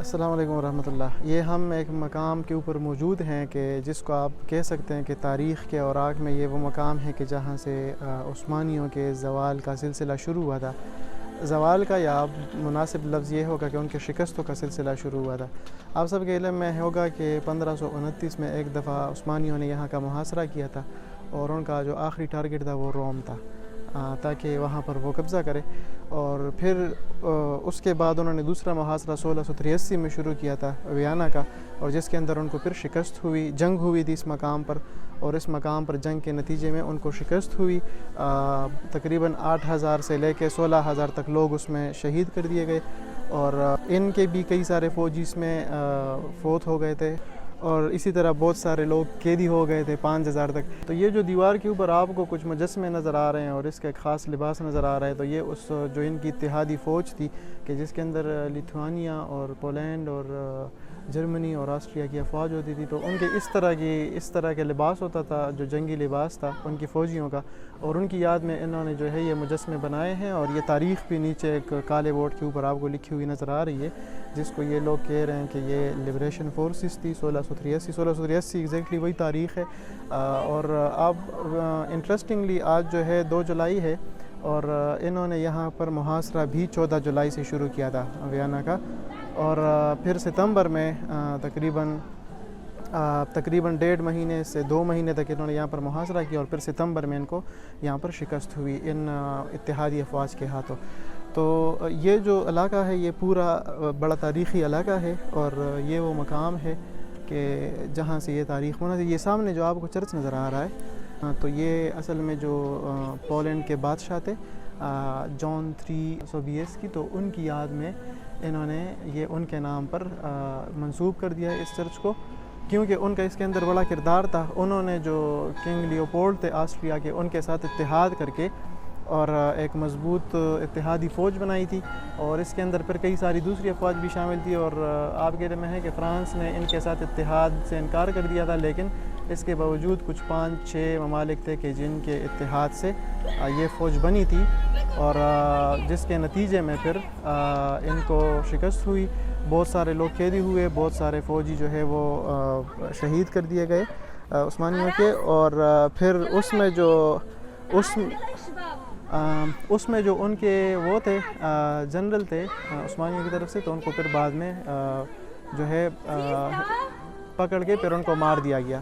السلام علیکم ورحمۃ اللہ۔ یہ ہم ایک مقام کے اوپر موجود ہیں کہ جس کو آپ کہہ سکتے ہیں کہ تاریخ کے اوراق میں یہ وہ مقام ہے کہ جہاں سے عثمانیوں کے زوال کا سلسلہ شروع ہوا تھا۔ زوال کا یا مناسب لفظ یہ ہوگا کہ ان کے شکستوں کا سلسلہ شروع ہوا تھا۔ آپ سب کے علم میں ہوگا کہ 1529 میں ایک دفعہ عثمانیوں نے یہاں کا محاصرہ کیا تھا اور ان کا جو آخری ٹارگٹ تھا وہ روم تھا، تاکہ وہاں پر وہ قبضہ کرے۔ اور پھر اس کے بعد انہوں نے دوسرا محاصرہ 1683 میں شروع کیا تھا ویانا کا، اور جس کے اندر ان کو پھر شکست ہوئی، جنگ ہوئی تھی اس مقام پر، اور اس مقام پر جنگ کے نتیجے میں ان کو شکست ہوئی۔ تقریباً 8000 سے لے کے 16000 تک لوگ اس میں شہید کر دیے گئے، اور ان کے بھی کئی سارے فوجی اس میں فوت ہو گئے تھے، اور اسی طرح بہت سارے لوگ قیدی ہو گئے تھے 5000 تک۔ تو یہ جو دیوار کے اوپر آپ کو کچھ مجسمے نظر آ رہے ہیں اور اس کا ایک خاص لباس نظر آ رہا ہے، تو یہ اس جو ان کی اتحادی فوج تھی کہ جس کے اندر لیتھوانیا اور پولینڈ اور جرمنی اور آسٹریا کی افواج ہوتی تھی، تو ان کے اس طرح کے لباس ہوتا تھا جو جنگی لباس تھا ان کی فوجیوں کا، اور ان کی یاد میں انہوں نے جو ہے یہ مجسمے بنائے ہیں، اور یہ تاریخ بھی نیچے ایک کالے بورڈ کے اوپر آپ کو لکھی ہوئی نظر آ رہی ہے، جس کو یہ لوگ کہہ رہے ہیں کہ یہ لبریشن فورسز تھی 1683 ایگزیکٹلی وہی تاریخ ہے۔ اور اب انٹرسٹنگلی آج جو ہے 2 جولائی ہے، اور انہوں نے یہاں پر محاصرہ بھی 14 جولائی سے شروع کیا تھا ویانا کا، اور پھر ستمبر میں تقریباً 1.5 مہینے سے 2 مہینے تک انہوں نے یہاں پر محاصرہ کیا، اور پھر ستمبر میں ان کو یہاں پر شکست ہوئی ان اتحادی افواج کے ہاتھوں۔ تو یہ جو علاقہ ہے یہ پورا بڑا تاریخی علاقہ ہے، اور یہ وہ مقام ہے کہ جہاں سے یہ تاریخ ہونا تھی۔ یہ سامنے جو آپ کو چرچ نظر آ رہا ہے، تو یہ اصل میں جو پولینڈ کے بادشاہ تھے جان 3 سوبیسکی، تو ان کی یاد میں انہوں نے یہ ان کے نام پر منسوب کر دیا ہے اس چرچ کو، کیونکہ ان کا اس کے اندر بڑا کردار تھا۔ انہوں نے جو کنگ لیوپولڈ تھے آسٹریا کے، ان کے ساتھ اتحاد کر کے اور ایک مضبوط اتحادی فوج بنائی تھی، اور اس کے اندر پھر کئی ساری دوسری افواج بھی شامل تھی، اور آپ کے علم میں ہے کہ فرانس نے ان کے ساتھ اتحاد سے انکار کر دیا تھا، لیکن اس کے باوجود کچھ 5-6 ممالک تھے کہ جن کے اتحاد سے یہ فوج بنی تھی، اور جس کے نتیجے میں پھر ان کو شکست ہوئی، بہت سارے لوگ قیدی ہوئے، بہت سارے فوجی جو ہے وہ شہید کر دیے گئے عثمانیوں کے، اور پھر اس میں جو ان کے وہ تھے جنرل تھے عثمانیوں کی طرف سے، تو ان کو پھر بعد میں جو ہے پکڑ کے پھر ان کو مار دیا گیا۔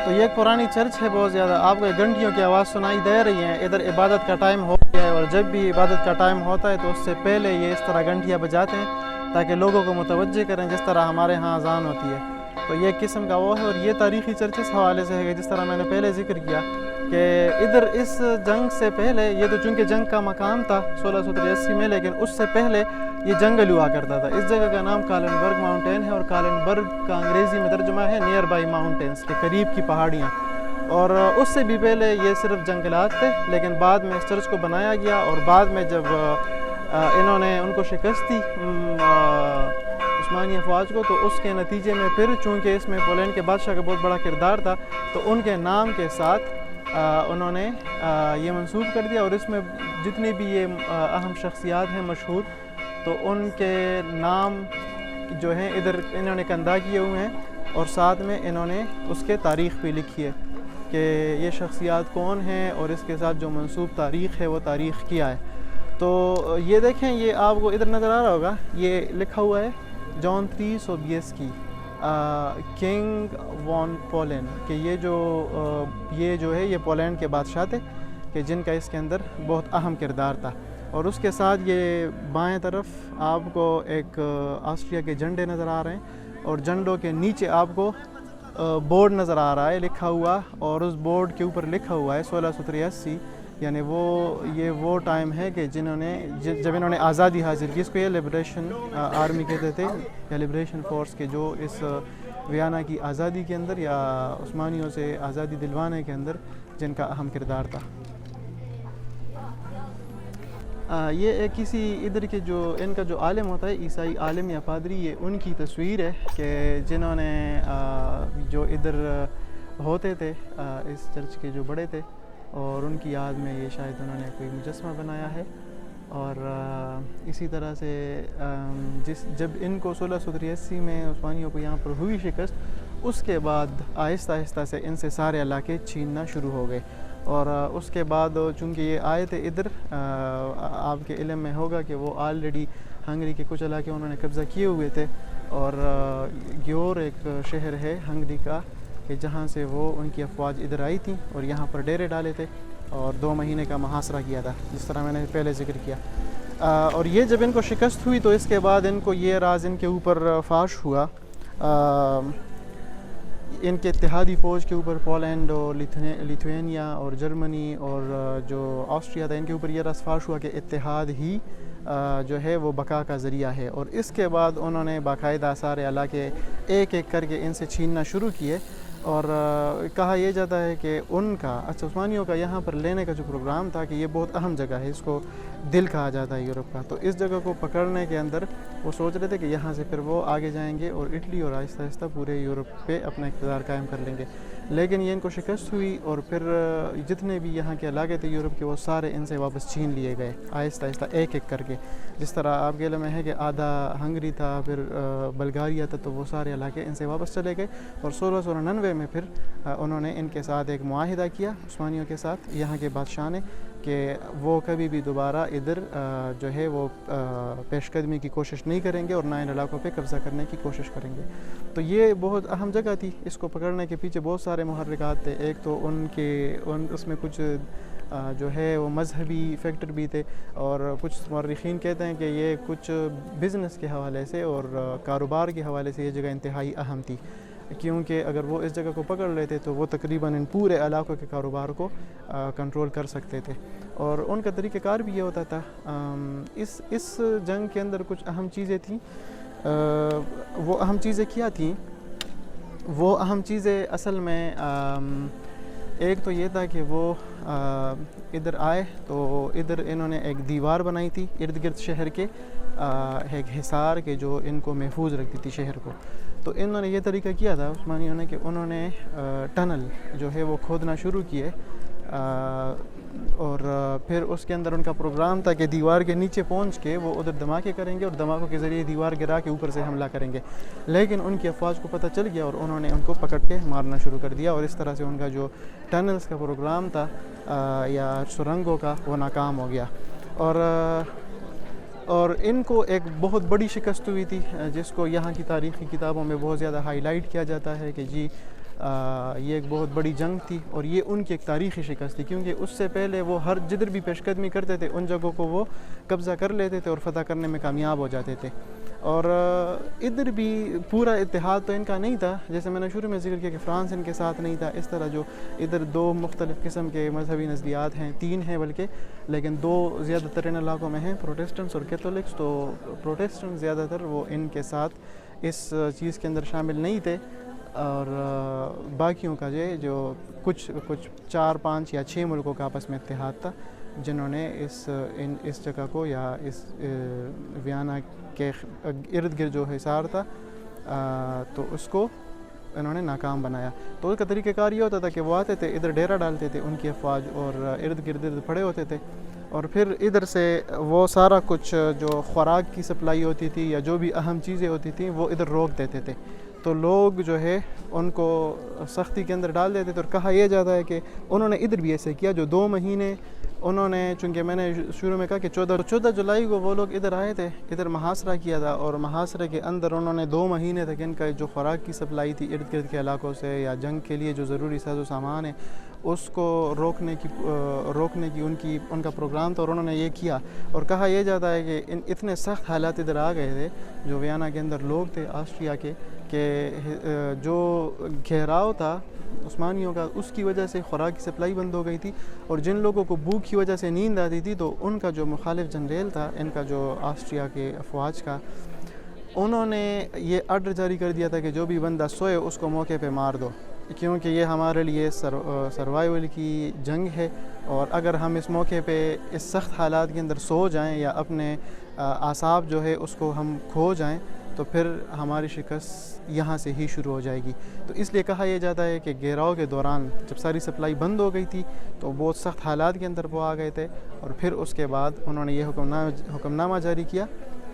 تو یہ ایک پرانی چرچ ہے بہت زیادہ، آپ کو گھنٹیوں کی آواز سنائی دے رہی ہیں، ادھر عبادت کا ٹائم ہو گیا ہے، اور جب بھی عبادت کا ٹائم ہوتا ہے تو اس سے پہلے یہ اس طرح گھنٹیاں بجاتے ہیں تاکہ لوگوں کو متوجہ کریں، جس طرح ہمارے ہاں اذان ہوتی ہے۔ تو یہ ایک قسم کا وہ ہے، اور یہ تاریخی چرچ اس حوالے سے ہے جس طرح میں نے پہلے ذکر کیا کہ ادھر اس جنگ سے پہلے، یہ تو چونکہ جنگ کا مقام تھا 1683 میں، لیکن اس سے پہلے یہ جنگل ہوا کرتا تھا۔ اس جگہ کا نام کالنبرگ ماؤنٹین ہے، اور کالنبرگ کا انگریزی میں ترجمہ ہے نیئر بائی ماؤنٹینز، کے قریب کی پہاڑیاں، اور اس سے بھی پہلے یہ صرف جنگلات تھے، لیکن بعد میں اس چرچ کو بنایا گیا، اور بعد میں جب انہوں نے ان کو شکست دی عثمانی افواج کو، تو اس کے نتیجے میں پھر چونکہ اس میں پولینڈ کے بادشاہ کا بہت بڑا کردار تھا، تو ان کے نام کے ساتھ انہوں نے یہ منسوب کر دیا، اور اس میں جتنی بھی یہ اہم شخصیات ہیں مشہور، تو ان کے نام جو ہیں ادھر انہوں نے کندہ کیے ہوئے ہیں، اور ساتھ میں انہوں نے اس کے تاریخ بھی لکھی ہے کہ یہ شخصیات کون ہیں، اور اس کے ساتھ جو منسوب تاریخ ہے وہ تاریخ کیا ہے۔ تو یہ دیکھیں، یہ آپ کو ادھر نظر آ رہا ہوگا، یہ لکھا ہوا ہے جان 3 سوبیسکی کنگ وان پولینڈ، کہ یہ جو ہے یہ پولینڈ کے بادشاہ تھے کہ جن کا اس کے اندر بہت اہم کردار تھا۔ اور اس کے ساتھ یہ بائیں طرف آپ کو ایک آسٹریا کے جھنڈے نظر آ رہے ہیں، اور جھنڈوں کے نیچے آپ کو بورڈ نظر آ رہا ہے لکھا ہوا، اور اس بورڈ کے اوپر لکھا ہوا ہے 1683، یعنی یہ وہ ٹائم ہے کہ جب انہوں نے آزادی حاصل کی۔ اس کو یہ لبریشن آرمی کہتے تھے، یا لبریشن فورس، کے جو اس ویانا کی آزادی کے اندر یا عثمانیوں سے آزادی دلوانے کے اندر جن کا اہم کردار تھا۔ یہ کسی ادھر کے جو ان کا جو عالم ہوتا ہے، عیسائی عالم یا پادری، یہ ان کی تصویر ہے کہ جنہوں نے جو ادھر ہوتے تھے اس چرچ کے جو بڑے تھے، اور ان کی یاد میں یہ شاید انہوں نے کوئی مجسمہ بنایا ہے، اور اسی طرح سے جب ان کو 1683 میں عثمانیوں کو یہاں پر ہوئی شکست، اس کے بعد آہستہ آہستہ سے ان سے سارے علاقے چھیننا شروع ہو گئے، اور اس کے بعد چونکہ یہ آئے تھے ادھر، آپ کے علم میں ہوگا کہ وہ آلریڈی ہنگری کے کچھ علاقے انہوں نے قبضہ کیے ہوئے تھے، اور گیور ایک شہر ہے ہنگری کا کہ جہاں سے وہ ان کی افواج ادھر آئی تھیں اور یہاں پر ڈیرے ڈالے تھے اور 2 مہینے کا محاصرہ کیا تھا، جس طرح میں نے پہلے ذکر کیا۔ اور یہ جب ان کو شکست ہوئی تو اس کے بعد ان کو یہ راز ان کے اوپر فاش ہوا، ان کے اتحادی فوج کے اوپر، پولینڈ اور لیتھوینیا اور جرمنی اور جو آسٹریا تھا، ان کے اوپر یہ راز فاش ہوا کہ اتحاد ہی جو ہے وہ بقا کا ذریعہ ہے، اور اس کے بعد انہوں نے باقاعدہ سارے علاقے ایک ایک کر کے ان سے چھیننا شروع کیے، اور کہا یہ جاتا ہے کہ ان کا عثمانیوں کا یہاں پر لینے کا جو پروگرام تھا کہ یہ بہت اہم جگہ ہے، اس کو دل کہا جاتا ہے یورپ کا، تو اس جگہ کو پکڑنے کے اندر وہ سوچ رہے تھے کہ یہاں سے پھر وہ آگے جائیں گے اور اٹلی اور آہستہ آہستہ پورے یورپ پہ اپنا اقتدار قائم کر لیں گے، لیکن یہ ان کو شکست ہوئی، اور پھر جتنے بھی یہاں کے علاقے تھے یورپ کے وہ سارے ان سے واپس چھین لیے گئے آہستہ آہستہ ایک ایک کر کے، جس طرح آپ کے علم میں ہے کہ آدھا ہنگری تھا، پھر بلغاریہ تھا، تو وہ سارے علاقے ان سے واپس چلے گئے، اور 1699 میں پھر انہوں نے ان کے ساتھ ایک معاہدہ کیا عثمانیوں کے ساتھ، یہاں کے بادشاہ نے، کہ وہ کبھی بھی دوبارہ ادھر جو ہے وہ پیش قدمی کی کوشش نہیں کریں گے اور نہ ان علاقوں پہ قبضہ کرنے کی کوشش کریں گے۔ تو یہ بہت اہم جگہ تھی، اس کو پکڑنے کے پیچھے بہت سارے محرکات تھے، ایک تو اس میں کچھ جو ہے وہ مذہبی فیکٹر بھی تھے، اور کچھ مورخین کہتے ہیں کہ یہ کچھ بزنس کے حوالے سے اور کاروبار کے حوالے سے یہ جگہ انتہائی اہم تھی، کیونکہ اگر وہ اس جگہ کو پکڑ لیتے تو وہ تقریباً ان پورے علاقوں کے کاروبار کو کنٹرول کر سکتے تھے، اور ان کا طریقہ کار بھی یہ ہوتا تھا۔ اس جنگ کے اندر کچھ اہم چیزیں تھیں، وہ اہم چیزیں کیا تھیں؟ وہ اہم چیزیں اصل میں ایک تو یہ تھا کہ وہ ادھر آئے تو ادھر انہوں نے ایک دیوار بنائی تھی ارد گرد شہر کے، ایک حصار کے جو ان کو محفوظ رکھتی تھی شہر کو، تو انہوں نے یہ طریقہ کیا تھا عثمانیوں نے کہ انہوں نے ٹنل جو ہے وہ کھودنا شروع کیے، اور پھر اس کے اندر ان کا پروگرام تھا کہ دیوار کے نیچے پہنچ کے وہ ادھر دھماکے کریں گے اور دھماکوں کے ذریعے دیوار گرا کے اوپر سے حملہ کریں گے، لیکن ان کی افواج کو پتہ چل گیا اور انہوں نے ان کو پکڑ کے مارنا شروع کر دیا، اور اس طرح سے ان کا جو ٹنلز کا پروگرام تھا یا سرنگوں کا وہ ناکام ہو گیا، اور ان کو ایک بہت بڑی شکست ہوئی تھی، جس کو یہاں کی تاریخی کتابوں میں بہت زیادہ ہائی لائٹ کیا جاتا ہے کہ جی یہ ایک بہت بڑی جنگ تھی، اور یہ ان کی ایک تاریخی شکست تھی، کیونکہ اس سے پہلے وہ جدھر بھی پیش قدمی کرتے تھے ان جگہوں کو وہ قبضہ کر لیتے تھے اور فتح کرنے میں کامیاب ہو جاتے تھے، اور ادھر بھی پورا اتحاد تو ان کا نہیں تھا، جیسے میں نے شروع میں ذکر کیا کہ فرانس ان کے ساتھ نہیں تھا، اس طرح جو ادھر 2 مختلف قسم کے مذہبی نظریات ہیں، 3 ہیں بلکہ، لیکن 2 زیادہ تر ان علاقوں میں ہیں، پروٹیسٹنٹس اور کیتھولکس، تو پروٹیسٹنٹ زیادہ تر وہ ان کے ساتھ اس چیز کے اندر شامل نہیں تھے، اور باقیوں کا جو کچھ 4 5 یا 6 ملکوں کا آپس میں اتحاد تھا، جنہوں نے اس جگہ کو یا اس ویانا کے ارد گرد جو حصار تھا تو اس کو انہوں نے ناکام بنایا۔ تو اس کا طریقہ کار یہ ہوتا تھا کہ وہ آتے تھے ادھر ڈیرہ ڈالتے تھے ان کی افواج، اور ارد گرد پڑے ہوتے تھے، اور پھر ادھر سے وہ سارا کچھ جو خوراک کی سپلائی ہوتی تھی یا جو بھی اہم چیزیں ہوتی تھیں وہ ادھر روک دیتے تھے، تو لوگ جو ہے ان کو سختی کے اندر ڈال دیتے تھے، اور کہا یہ جاتا ہے کہ انہوں نے ادھر بھی ایسے کیا، جو 2 مہینے انہوں نے، چونکہ میں نے شروع میں کہا کہ 14 جولائی کو وہ لوگ ادھر آئے تھے، ادھر محاصرہ کیا تھا، اور محاصرے کے اندر انہوں نے 2 مہینے تک ان کا جو خوراک کی سپلائی تھی ارد گرد کے علاقوں سے یا جنگ کے لیے جو ضروری ساز و سامان ہے اس کو روکنے کی ان کا پروگرام تھا، اور انہوں نے یہ کیا، اور کہا یہ جاتا ہے کہ اتنے سخت حالات ادھر آ گئے تھے جو ویانا کے اندر لوگ تھے آسٹریا کے، کہ جو گھیراؤ تھا عثمانیوں کا اس کی وجہ سے خوراک کی سپلائی بند ہو گئی تھی، اور جن لوگوں کو بھوک کی وجہ سے نیند آتی تھی تو ان کا جو مخالف جنریل تھا ان کا جو آسٹریا کے افواج کا، انہوں نے یہ آرڈر جاری کر دیا تھا کہ جو بھی بندہ سوئے اس کو موقع پہ مار دو، کیونکہ یہ ہمارے لیے سروائیول کی جنگ ہے، اور اگر ہم اس موقع پہ اس سخت حالات کے اندر سو جائیں یا اپنے اعصاب جو ہے اس کو ہم کھو جائیں تو پھر ہماری شکست یہاں سے ہی شروع ہو جائے گی. تو اس لیے کہا یہ جاتا ہے کہ گھیراؤ کے دوران جب ساری سپلائی بند ہو گئی تھی تو بہت سخت حالات کے اندر وہ آ گئے تھے, اور پھر اس کے بعد انہوں نے یہ حکم نامہ جاری کیا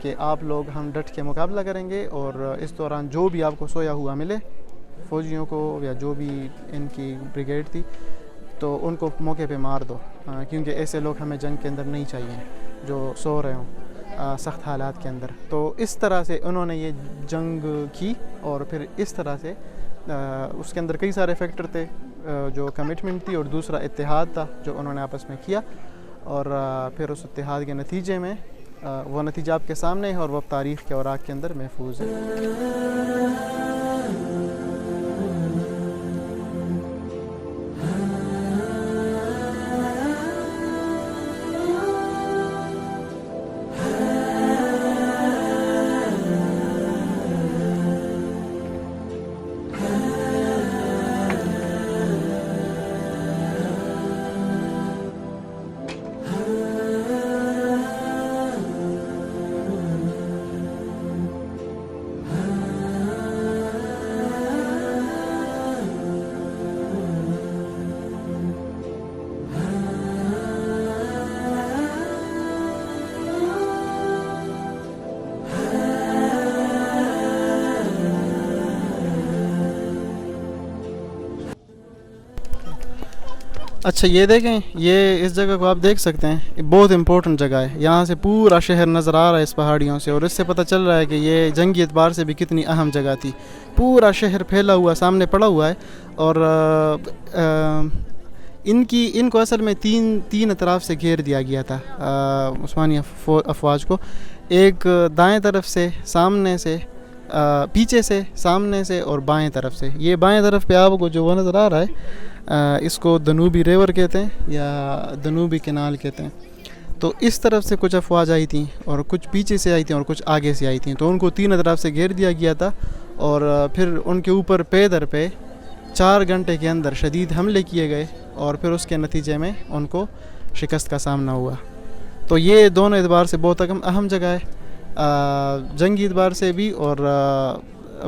کہ آپ لوگ ہم ڈٹ کے مقابلہ کریں گے, اور اس دوران جو بھی آپ کو سویا ہوا ملے فوجیوں کو یا جو بھی ان کی بریگیڈ تھی تو ان کو موقع پہ مار دو, کیونکہ ایسے لوگ ہمیں جنگ کے اندر نہیں چاہیے جو سو رہے ہوں سخت حالات کے اندر. تو اس طرح سے انہوں نے یہ جنگ کی, اور پھر اس طرح سے اس کے اندر کئی سارے فیکٹر تھے, جو کمٹمنٹ تھی اور دوسرا اتحاد تھا جو انہوں نے آپس میں کیا, اور پھر اس اتحاد کے نتیجے میں وہ نتیجہ آپ کے سامنے ہے اور وہ تاریخ کے اوراق کے اندر محفوظ ہے. اچھا یہ دیکھیں, یہ اس جگہ کو آپ دیکھ سکتے ہیں, یہ بہت امپورٹنٹ جگہ ہے. یہاں سے پورا شہر نظر آ رہا ہے اس پہاڑیوں سے, اور اس سے پتہ چل رہا ہے کہ یہ جنگی اعتبار سے بھی کتنی اہم جگہ تھی. پورا شہر پھیلا ہوا سامنے پڑا ہوا ہے, اور ان کو اصل میں تین اطراف سے گھیر دیا گیا تھا عثمانی افواج کو. ایک دائیں طرف سے, سامنے سے, پیچھے سے, سامنے سے, اور بائیں طرف سے. یہ بائیں طرف پہ آپ کو جو وہ نظر آ رہا ہے اس کو دنوبی ریور کہتے ہیں یا دنوبی کینال کہتے ہیں. تو اس طرف سے کچھ افواج آئی تھیں, اور کچھ پیچھے سے آئی تھیں, اور کچھ آگے سے آئی تھیں. تو ان کو تین اطراف سے گھیر دیا گیا تھا, اور پھر ان کے اوپر پے در پہ 4 گھنٹے کے اندر شدید حملے کیے گئے, اور پھر اس کے نتیجے میں ان کو شکست کا سامنا ہوا. تو یہ دونوں اعتبار سے بہت اہم جگہ ہے, جنگی اعتبار سے بھی اور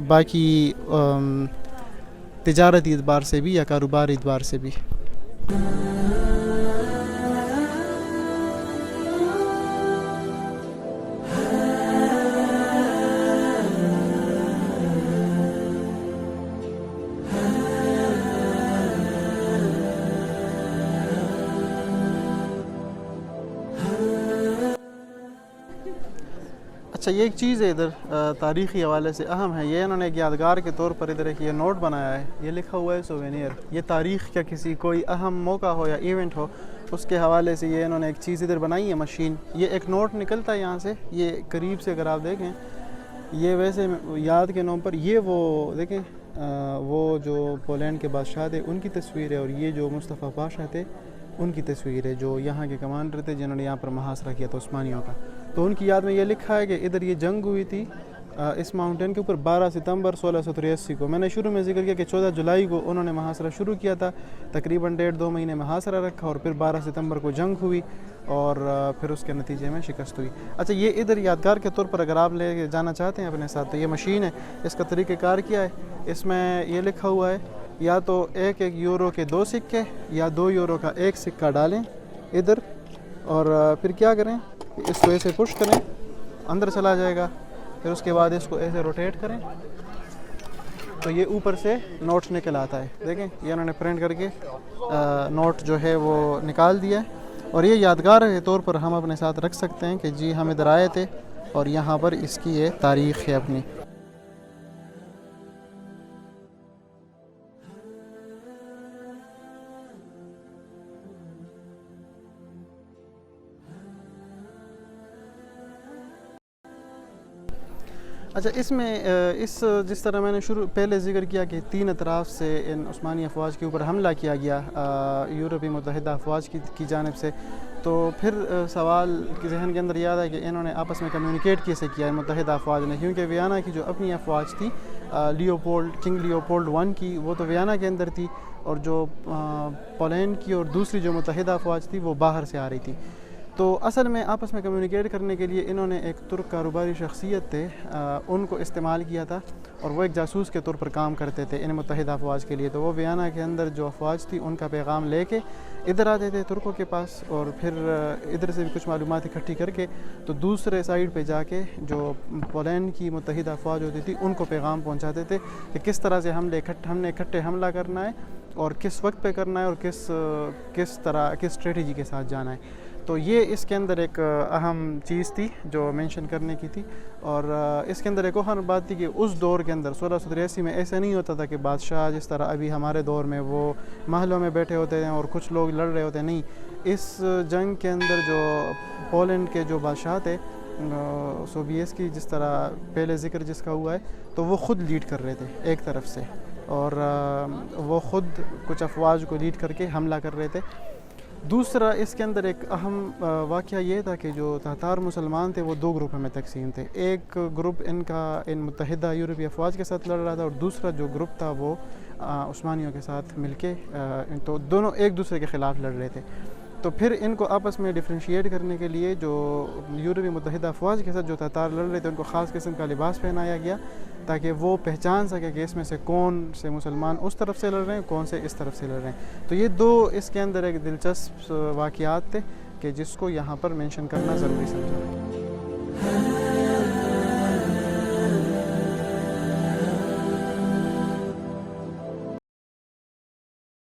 باقی تجارتی اعتبار سے بھی یا کاروباری اعتبار سے بھی. اچھا یہ ایک چیز ہے ادھر تاریخی حوالے سے اہم ہے, یہ انہوں نے ایک یادگار کے طور پر ادھر ایک یہ نوٹ بنایا ہے, یہ لکھا ہوا ہے سووینیر. یہ تاریخ کا کسی کوئی اہم موقع ہو یا ایونٹ ہو اس کے حوالے سے یہ انہوں نے ایک چیز ادھر بنائی ہے, مشین. یہ ایک نوٹ نکلتا ہے یہاں سے, یہ قریب سے اگر آپ دیکھیں, یہ ویسے یاد کے نام پر یہ وہ دیکھیں وہ جو پولینڈ کے بادشاہ تھے ان کی تصویر ہے, اور یہ جو مصطفیٰ پاشا تھے ان کی تصویر ہے جو یہاں کے کمانڈر تھے جنہوں نے یہاں پر محاصرہ کیا تھا عثمانیوں کا. تو ان کی یاد میں یہ لکھا ہے کہ ادھر یہ جنگ ہوئی تھی اس ماؤنٹین کے اوپر 12 ستمبر 1683 کو. میں نے شروع میں ذکر کیا کہ 14 جولائی کو انہوں نے محاصرہ شروع کیا تھا, تقریباً 1.5-2 مہینے محاصرہ رکھا, اور پھر 12 ستمبر کو جنگ ہوئی, اور پھر اس کے نتیجے میں شکست ہوئی. اچھا یہ ادھر یادگار کے طور پر اگر آپ لے جانا چاہتے ہیں اپنے ساتھ, تو یہ مشین ہے. اس کا طریقہ کار کیا ہے, اس میں یہ لکھا ہوا ہے یا تو 1 یورو کے 2 سکے یا 2 یورو کا 1 سکہ ڈالیں ادھر, اور پھر کیا کریں, اس کو ایسے پش کریں, اندر چلا جائے گا. پھر اس کے بعد اس کو ایسے روٹیٹ کریں تو یہ اوپر سے نوٹ نکل آتا ہے. دیکھیں یہ انہوں نے پرنٹ کر کے نوٹ جو ہے وہ نکال دیا ہے, اور یہ یادگار کے طور پر ہم اپنے ساتھ رکھ سکتے ہیں کہ جی ہم ادھر آئے تھے, اور یہاں پر اس کی یہ تاریخ ہے اپنی. اچھا اس میں جس طرح میں نے پہلے ذکر کیا کہ 3 اطراف سے ان عثمانی افواج کے اوپر حملہ کیا گیا یورپی متحدہ افواج کی جانب سے, تو پھر سوال کی ذہن کے اندر یاد ہے کہ انہوں نے آپس میں کمیونیکیٹ کیسے کیا ہے متحدہ افواج نے, کیونکہ ویانا کی جو اپنی افواج تھی کنگ لیوپولڈ 1 کی, وہ تو ویانا کے اندر تھی, اور جو پولینڈ کی اور دوسری جو متحدہ افواج تھی وہ باہر سے آ رہی تھی. تو اصل میں آپس میں کمیونیکیٹ کرنے کے لیے انہوں نے ایک ترک کاروباری شخصیت تھے ان کو استعمال کیا تھا، اور وہ ایک جاسوس کے طور پر کام کرتے تھے ان متحدہ افواج کے لیے۔ تو وہ ویانا کے اندر جو افواج تھی ان کا پیغام لے کے ادھر آتے تھے ترکوں کے پاس، اور پھر ادھر سے بھی کچھ معلومات اکٹھی کر کے تو دوسرے سائیڈ پہ جا کے جو پولینڈ کی متحدہ افواج ہوتی تھی ان کو پیغام پہنچاتے تھے کہ کس طرح سے ہم نے اکٹھے حملہ کرنا ہے، اور کس وقت پہ کرنا ہے، اور کس اسٹریٹجی کے ساتھ جانا ہے۔ تو یہ اس کے اندر ایک اہم چیز تھی جو مینشن کرنے کی تھی۔ اور اس کے اندر ایک اور بات تھی کہ اس دور کے اندر 1683 میں ایسا نہیں ہوتا تھا کہ بادشاہ جس طرح ابھی ہمارے دور میں وہ محلوں میں بیٹھے ہوتے ہیں اور کچھ لوگ لڑ رہے ہوتے ہیں، نہیں، اس جنگ کے اندر جو پولینڈ کے جو بادشاہ تھے سوبیسکی، جس طرح پہلے ذکر جس کا ہوا ہے، تو وہ خود لیڈ کر رہے تھے ایک طرف سے، اور وہ خود کچھ افواج کو لیڈ کر کے حملہ کر رہے تھے۔ دوسرا اس کے اندر ایک اہم واقعہ یہ تھا کہ جو تاتار مسلمان تھے وہ دو گروپوں میں تقسیم تھے۔ ایک گروپ ان متحدہ یورپی افواج کے ساتھ لڑ رہا تھا، اور دوسرا جو گروپ تھا وہ عثمانیوں کے ساتھ مل کے، تو دونوں ایک دوسرے کے خلاف لڑ رہے تھے۔ تو پھر ان کو آپس میں ڈفرینشیٹ کرنے کے لیے جو یورپی متحدہ افواج کے ساتھ جو تاتار لڑ رہے تھے ان کو خاص قسم کا لباس پہنایا گیا تاکہ وہ پہچان سکے کہ اس میں سے کون سے مسلمان اس طرف سے لڑ رہے ہیں، کون سے اس طرف سے لڑ رہے ہیں۔ تو یہ دو اس کے اندر ایک دلچسپ واقعات تھے کہ جس کو یہاں پر مینشن کرنا ضروری سمجھا۔